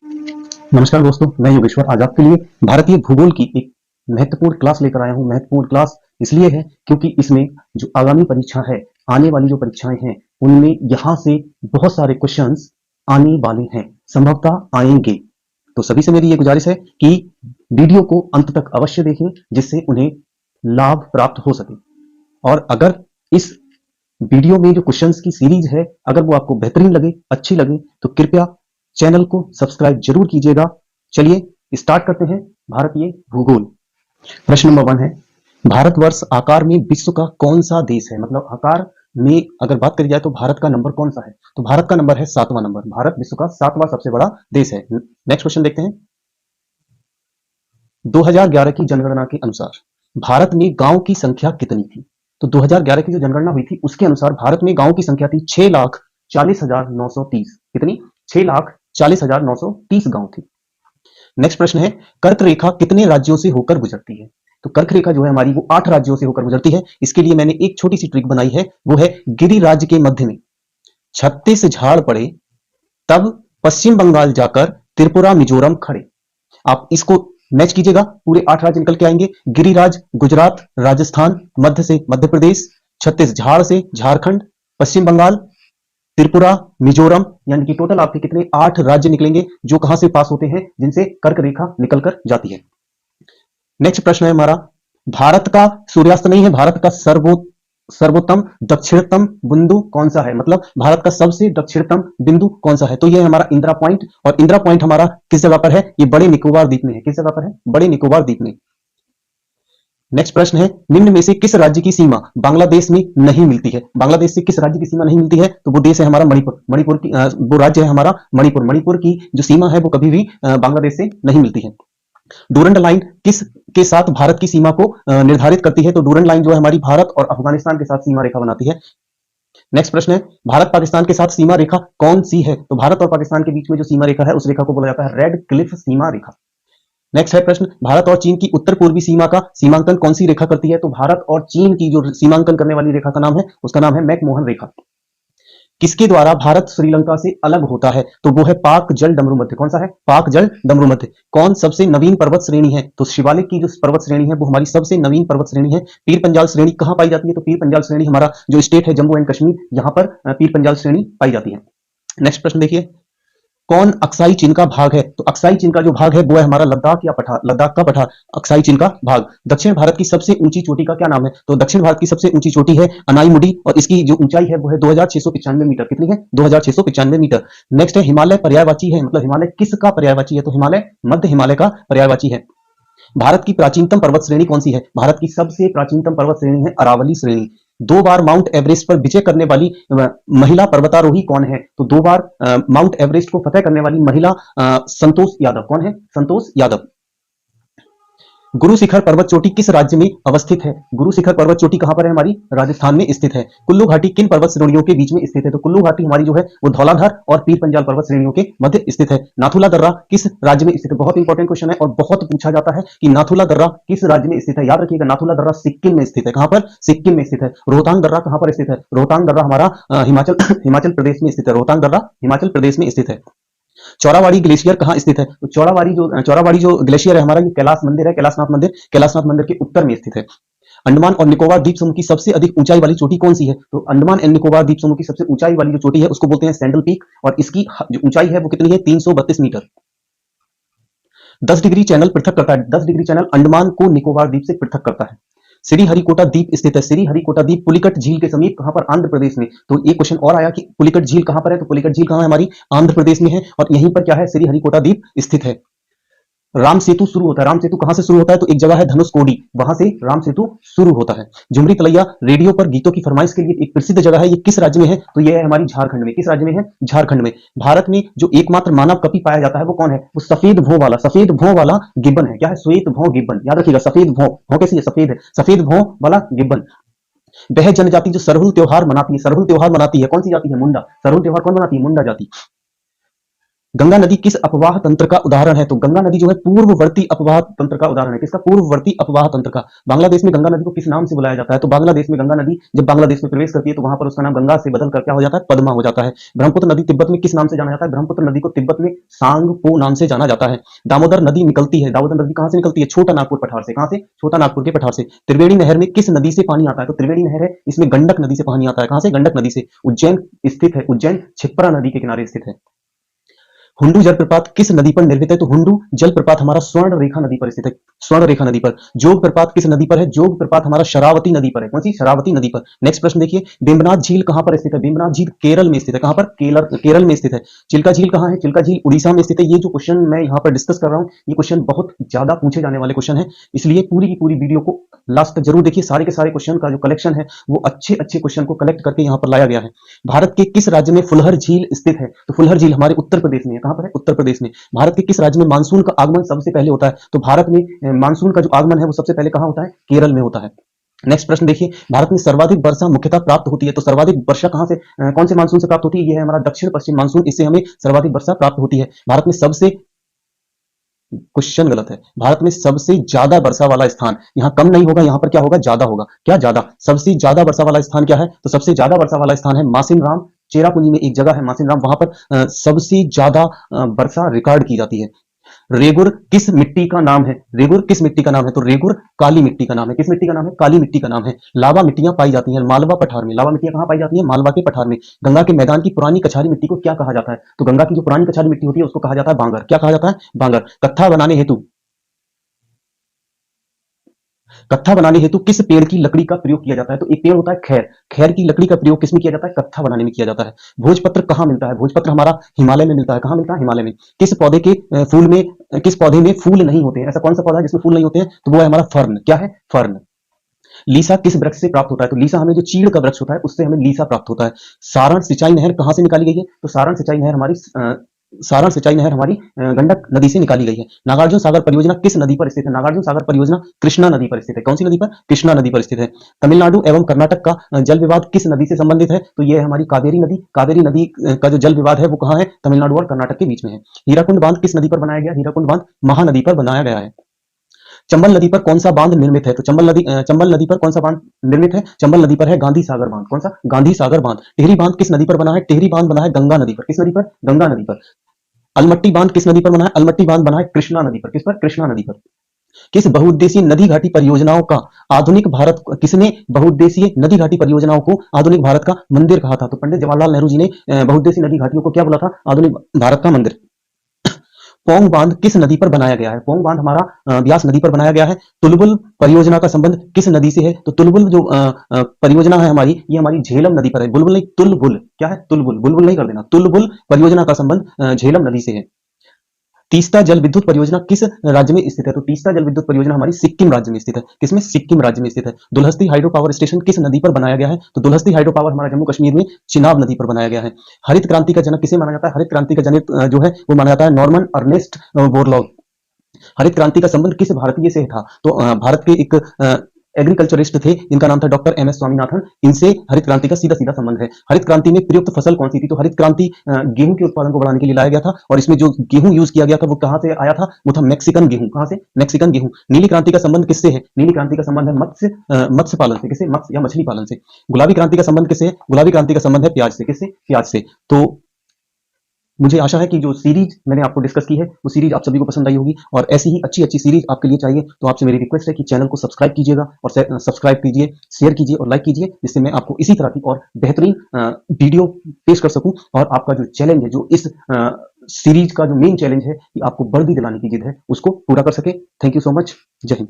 नमस्कार दोस्तों, मैं योगेश्वर आज आपके लिए भारतीय भूगोल की एक महत्वपूर्ण क्लास लेकर आया हूँ। महत्वपूर्ण क्लास इसलिए है क्योंकि इसमें जो आगामी परीक्षा है, आने वाली जो परीक्षाएं हैं, उनमें यहाँ से बहुत सारे क्वेश्चंस आने वाले हैं, संभवतः आएंगे। तो सभी से मेरी ये गुजारिश है कि वीडियो को अंत तक अवश्य देखें, जिससे उन्हें लाभ प्राप्त हो सके। और अगर इस वीडियो में जो क्वेश्चंस की सीरीज है, अगर वो आपको बेहतरीन लगे, अच्छी लगे, तो कृपया चैनल को सब्सक्राइब जरूर कीजिएगा। चलिए स्टार्ट करते हैं। भारतीय भूगोल प्रश्न नंबर 1 है, भारतवर्ष आकार में विश्व का कौन सा देश है? मतलब आकार में अगर बात करी जाए तो भारत का नंबर कौन सा है? तो भारत का नंबर है 7वां नंबर। भारत विश्व का 7वां सबसे बड़ा देश है। नेक्स्ट क्वेश्चन देखते हैं। 2011 की जनगणना के अनुसार भारत में गांव की संख्या कितनी थी? तो 2011 की जो जनगणना हुई थी उसके अनुसार भारत में गांव की संख्या थी 6,40,930। कितनी? 6,40,930 गांव थी। नेक्स्ट प्रश्न है, कर्क रेखा कितने राज्यों से होकर गुजरती है? तो कर्क रेखा जो है हमारी वो 8 राज्यों से होकर गुजरती है। इसके लिए मैंने एक छोटी सी ट्रिक बनाई है, वो है गिरिराज के मध्य में 36 झाड़ पड़े, तब पश्चिम बंगाल जाकर त्रिपुरा मिजोरम खड़े। आप इसको मैच कीजिएगा, पूरे 8 राज्य निकल के आएंगे। गिरिराज गुजरात, राजस्थान, मध्य से मध्य प्रदेश, 36 झाड़ से झारखंड, पश्चिम बंगाल, त्रिपुरा, मिजोरम, यानी कि टोटल आपके कितने 8 राज्य निकलेंगे जो कहां से पास होते हैं, जिनसे कर्क रेखा निकलकर जाती है। नेक्स्ट प्रश्न है हमारा, भारत का सूर्यास्त नहीं है, भारत का सर्वोत्तम दक्षिणतम बिंदु कौन सा है? मतलब भारत का सबसे दक्षिणतम बिंदु कौन सा है? तो ये है हमारा इंदिरा पॉइंट। और इंदिरा पॉइंट हमारा किस जगह पर है? ये बड़े निकोबार द्वीप में है। किस जगह पर है? बड़े निकोबार द्वीप में। नेक्स्ट प्रश्न है, निम्न में से किस राज्य की सीमा बांग्लादेश में नहीं मिलती है? बांग्लादेश से किस राज्य की सीमा नहीं मिलती है? तो वो देश है हमारा मणिपुर। मणिपुर की वो राज्य है हमारा मणिपुर। मणिपुर की जो सीमा है वो कभी भी बांग्लादेश से नहीं मिलती है। डूरंड लाइन किस के साथ भारत की सीमा को निर्धारित करती है? तो डूरंड लाइन जो है हमारी भारत और अफगानिस्तान के साथ सीमा रेखा बनाती है। नेक्स्ट प्रश्न है, भारत पाकिस्तान के साथ सीमा रेखा कौन सी है? तो भारत और पाकिस्तान के बीच में जो सीमा रेखा है उस रेखा को बोला जाता है रेड क्लिफ सीमा रेखा। नेक्स्ट है प्रश्न, भारत और चीन की उत्तर पूर्वी सीमा का सीमांकन कौन सी रेखा करती है? तो भारत और चीन की जो सीमांकन करने वाली रेखा का नाम है, उसका नाम है मैकमोहन रेखा। किसके द्वारा भारत श्रीलंका से अलग होता है? तो वो है पाक जल डमरू मध्य। कौन सा है? पाक जल डमरू मध्य। कौन सबसे नवीन पर्वत श्रेणी है? तो शिवालिक की जो पर्वत श्रेणी है वो हमारी सबसे नवीन पर्वत श्रेणी है। पीर पंजाल श्रेणी कहां पाई जाती है? तो पीर पंजाल श्रेणी हमारा जो स्टेट है जम्मू एंड कश्मीर, यहां पर पीर पंजाल श्रेणी पाई जाती है। नेक्स्ट प्रश्न देखिए, कौन अक्साई चीन का भाग है? तो अक्साई चीन का जो भाग है वो है हमारा लद्दाख या पठार। लद्दाख का पठार अक्साई चीन का भाग। दक्षिण भारत की सबसे ऊंची चोटी का क्या नाम है? तो दक्षिण भारत की सबसे ऊंची चोटी है अनाईमुडी और इसकी जो ऊंचाई है वो है 2695 मीटर। कितनी है? 2695 मीटर। नेक्स्ट है, हिमालय पर्यायवाची है, मतलब हिमालय किसका पर्यायवाची है? तो हिमालय मध्य हिमालय का पर्यायवाची है। भारत की प्राचीनतम पर्वत श्रेणी कौन सी है? भारत की सबसे प्राचीनतम पर्वत श्रेणी है अरावली श्रेणी। 2 बार माउंट एवरेस्ट पर विजय करने वाली महिला पर्वतारोही कौन है? तो 2 बार माउंट एवरेस्ट को फतेह करने वाली महिला संतोष यादव। कौन है? संतोष यादव। गुरु शिखर पर्वत चोटी किस राज्य में अवस्थित है? गुरु शिखर पर्वत चोटी कहां पर है? हमारी राजस्थान में स्थित है। कुल्लू घाटी किन पर्वत श्रेणियों के बीच में स्थित है? तो कुल्लू घाटी हमारी जो है वो धौलाधार और पीर पंजाल पर्वत श्रेणियों के मध्य स्थित है। नाथुला दर्रा किस राज्य में स्थित है? बहुत इंपॉर्टेंट क्वेश्चन है और बहुत पूछा जाता है कि नाथुला दर्रा किस राज्य में स्थित है। याद रखिएगा, नाथुला दर्रा सिक्किम में स्थित है। कहां पर? सिक्किम में स्थित है। रोहतांग दर्रा कहां पर स्थित है? रोहतांग दर्रा हमारा हिमाचल हिमाचल प्रदेश में स्थित है। रोहतांग दर्रा हिमाचल प्रदेश में स्थित है। चौरावाड़ी ग्लेशियर कहां स्थित है? तो चौरावाड़ी जो ग्लेशियर है हमारा, ये कैलाश मंदिर है, कैलाशनाथ मंदिर के उत्तर में स्थित है। अंडमान और निकोबार द्वीप समूह की सबसे अधिक ऊंचाई वाली चोटी कौन सी है? तो अंडमान एंड निकोबार द्वीप समूह की सबसे ऊंचाई वाली जो चोटी है उसको बोलते हैं सैंडल पीक और इसकी जो ऊंचाई है वो कितनी है? 332 मीटर। 10 डिग्री चैनल पृथक करता है। 10 डिग्री चैनल अंडमान को निकोबार द्वीप से पृथक करता है। श्रीहरिकोटा द्वीप स्थित है। श्रीहरिकोटा द्वीप पुलिकट झील के समीप कहां पर? आंध्र प्रदेश में। तो एक क्वेश्चन और आया कि पुलिकट झील कहां पर है? तो पुलिकट झील कहां है? हमारी आंध्र प्रदेश में है और यहीं पर क्या है? श्रीहरिकोटा द्वीप स्थित है। राम सेतु शुरू होता है। राम सेतु कहां से शुरू होता है? तो एक जगह है धनुषकोडी, वहां से राम सेतु शुरू होता है। झुमरी तलैया रेडियो पर गीतों की फरमाइश के लिए एक प्रसिद्ध जगह है। ये किस राज्य में है? तो ये है हमारी झारखंड में। किस राज्य में है? झारखंड में। भारत में जो एकमात्र मानव कपि पाया जाता है वो कौन है? वो सफेद भौं वाला गिब्बन है। क्या है? श्वेत भौं गिब्बन। याद रखिएगा, सफेद भौं कैसी है? सफेद है। सफेद भौं वाला गिब्बन। वह जनजाति जो सरहुल त्योहार मनाती है, कौन सी जाति है? मुंडा। सरहुल त्योहार कौन मनाती है? मुंडा जाति। गंगा नदी किस अपवाह तंत्र का उदाहरण है? तो गंगा नदी जो है पूर्ववर्ती अपवाह तंत्र का उदाहरण है। किसका? पूर्ववर्ती अपवाह तंत्र का। बांग्लादेश में गंगा नदी को किस नाम से बुलाया जाता है? तो बांग्लादेश में गंगा नदी जब बांग्लादेश में प्रवेश करती है तो वहां पर उसका नाम गंगा से बदलकर क्या हो जाता है? पद्मा हो जाता है। ब्रह्मपुत्र नदी तिब्बत में किस नाम से जाना जाता है? ब्रह्मपुत्र नदी को तिब्बत में सांगपो नाम से जाना जाता है। दामोदर नदी निकलती है, दामोदर नदी कहां से निकलती है? छोटा नागपुर पठार से। कहां से? छोटा नागपुर के पठार से। त्रिवेणी नहर में किस नदी से पानी आता है? तो त्रिवेणी नहर है, इसमें गंडक नदी से पानी आता है। कहां से? गंडक नदी से। उज्जैन स्थित है, उज्जैन छिप्रा नदी के किनारे स्थित है। हुंडू जलप्रपात किस नदी पर निर्मित है? तो हुंडू जलप्रपात हमारा स्वर्ण रेखा नदी पर स्थित है, स्वर्ण रेखा नदी पर। जोग प्रपात किस नदी पर है? जोग प्रपात हमारा शरावती नदी पर है। कौन सी? शरावती नदी पर। नेक्स्ट प्रश्न देखिए, बेम्बनाथ झील कहां पर स्थित है? बेम्बनाथ झील केरल में स्थित है। कहां पर? केरल में स्थित है। चिल्का झील कहां है? चिल्का झील उड़ीसा में स्थित है। ये जो क्वेश्चन मैं यहाँ पर डिस्कस कर रहा हूँ, ये क्वेश्चन बहुत ज्यादा पूछे जाने वाले क्वेश्चन है, इसलिए पूरी की पूरी वीडियो को लास्ट तक जरूर देखिए। सारे के सारे क्वेश्चन का जो कलेक्शन है वो अच्छे अच्छे क्वेश्चन को कलेक्ट करके यहाँ पर लाया गया है। भारत के किस राज्य में फुलहर झील स्थित है? तो फुलहर झील हमारे उत्तर प्रदेश में है। कहां पर है? उत्तर प्रदेश में। भारत के किस राज्य में मानसून का आगमन सबसे पहले होता है? तो भारत में मानसून का जो आगमन है वो सबसे पहले कहां होता है? केरल में होता है। नेक्स्ट प्रश्न देखिए, भारत में सर्वाधिक वर्षा मुख्यतः प्राप्त होती है, तो सर्वाधिक वर्षा कहां से, कौन से मानसून से प्राप्त होती है? ये है हमारा दक्षिण पश्चिम मानसून, इससे हमें सर्वाधिक वर्षा प्राप्त होती है। भारत में सबसे, क्वेश्चन गलत है, भारत में सबसे ज्यादा वर्षा वाला स्थान, यहां कम नहीं होगा, यहां पर क्या होगा? ज्यादा होगा। क्या ज्यादा? सबसे ज्यादा वर्षा वाला स्थान क्या है? तो सबसे ज्यादा वर्षा वाला स्थान है मासिन राम, चेरापूंजी में एक जगह है मासिन राम, वहां पर सबसे ज्यादा वर्षा रिकॉर्ड की जाती है। रेगुर किस मिट्टी का नाम है? रेगुर किस मिट्टी का नाम है? तो रेगुर काली मिट्टी का नाम है। किस मिट्टी का नाम है? काली मिट्टी का नाम है। लावा मिट्टियां पाई जाती हैं मालवा पठार में। लावा मिट्टियां कहां पाई जाती हैं? मालवा के पठार में। गंगा के मैदान की पुरानी कछारी मिट्टी को क्या कहा जाता है? तो गंगा की जो पुरानी कछारी मिट्टी होती है उसको कहा जाता है बांगर। क्या कहा जाता है? बांगर। कत्था बनाने हेतु किस पेड़ की लकड़ी का प्रयोग किया जाता है? तो एक पेड़ होता है खैर, खैर की लकड़ी का प्रयोग किसमें किया जाता है? कत्था बनाने में किया जाता है। भोजपत्र कहां मिलता है? भोजपत्र हमारा हिमालय में मिलता है। कहां मिलता है? हिमालय में। किस पौधे के फूल में, किस पौधे में फूल नहीं होते हैं? ऐसा कौन सा पौधा है जिसमें फूल नहीं होते हैं? तो वो है हमारा फर्न। क्या है? फर्न। लीसा किस वृक्ष से प्राप्त होता है? तो लीसा हमें जो चीड़ का वृक्ष होता है उससे हमें लीसा प्राप्त होता है। सारण सिंचाई नहर कहां से निकाली गई है? तो सारण सिंचाई नहर हमारी गंडक नदी से निकाली गई है। नागार्जुन सागर परियोजना किस नदी पर स्थित है? नागार्जुन सागर परियोजना कृष्णा नदी पर स्थित है। कौन सी नदी पर? कृष्णा नदी पर स्थित है। तमिलनाडु एवं कर्नाटक का जल विवाद किस नदी से संबंधित है? तो यह है हमारी कावेरी नदी। कावेरी नदी का जो जल विवाद है वो कहां है? तमिलनाडु और कर्नाटक के बीच में है। हीराकुंड बांध किस नदी पर बनाया गया? हीराकुंड बांध महानदी पर बनाया गया है। चंबल नदी पर कौन सा बांध निर्मित है? तो चंबल नदी पर कौन सा बांध निर्मित है? चंबल नदी पर है गांधी सागर बांध। कौन सा? गांधी सागर बांध। टिहरी बांध किस नदी पर बना है? टिहरी बांध बना है गंगा नदी पर। किस नदी पर? गंगा नदी पर। अलमट्टी बांध किस नदी पर बना है? अलमट्टी बांध बना है कृष्णा नदी पर। किस पर? कृष्णा नदी पर। किस बहुउद्देशीय नदी घाटी परियोजनाओं का आधुनिक भारत, किसने बहुउद्देशीय नदी घाटी परियोजनाओं को आधुनिक भारत का मंदिर कहा था? तो पंडित जवाहरलाल नेहरू जी ने बहुउद्देशीय नदी घाटियों को क्या बोला था? आधुनिक भारत का मंदिर। पोंग बांध किस नदी पर बनाया गया है? पोंग बांध हमारा ब्यास नदी पर बनाया गया है। तुलबुल परियोजना का संबंध किस नदी से है? तो तुलबुल जो परियोजना है हमारी, ये हमारी झेलम नदी पर है। बुलबुल नहीं, तुलबुल। क्या है? तुलबुल, बुलबुल नहीं कर देना। तुलबुल परियोजना का संबंध झेलम नदी से है। तीस्ता जल विद्युत परियोजना किस राज्य में स्थित है? तो तीस्ता जल विद्युत परियोजना हमारी सिक्किम राज्य में स्थित है। किसमें? सिक्किम राज्य में स्थित है। दुलहस्ती हाइड्रो पावर स्टेशन किस नदी पर बनाया गया है? तो दुलहस्ती हाइड्रो पावर हमारा जम्मू कश्मीर में चिनाब नदी पर बनाया गया है। हरित क्रांति का जनक किसे माना जाता है? हरित क्रांति का जनक जो है वो माना जाता है नॉर्मन अर्नेस्ट बोरलॉग। हरित क्रांति का संबंध किस भारतीय से था? तो भारत के एक एग्रीकल्चरिस्ट थे जिनका नाम था डॉक्टर एम एस स्वामीनाथन। इनसे हरित क्रांति का सीधा सीधा संबंध है। हरित क्रांति में प्रयुक्त फसल कौन सी थी? तो हरित क्रांति गेहूं के उत्पादन को बढ़ाने के लिए लाया गया था, और इसमें जो गेहूं यूज किया गया था वो कहां से आया था? वो था मैक्सिकन गेहूं। कहां से? मैक्सिकन गेहूं। नीली क्रांति का संबंध किससे है? नीली क्रांति का संबंध है मत्स्य पालन से। किससे? मत्स्य या मछली पालन से। गुलाबी क्रांति का संबंध किससे है? गुलाबी क्रांति का संबंध है प्याज से। किससे? प्याज से। तो मुझे आशा है कि जो सीरीज मैंने आपको डिस्कस की है वो सीरीज आप सभी को पसंद आई होगी, और ऐसी ही अच्छी अच्छी सीरीज आपके लिए चाहिए तो आपसे मेरी रिक्वेस्ट है कि चैनल को सब्सक्राइब कीजिएगा, और सब्सक्राइब कीजिए, शेयर कीजिए और लाइक कीजिए, जिससे मैं आपको इसी तरह की और बेहतरीन वीडियो पेश कर सकूं, और आपका जो चैलेंज है, जो इस सीरीज का जो मेन चैलेंज है कि आपको वर्दी दिलाने की जिद है, उसको पूरा कर सके। Thank you so much. जय हिंद।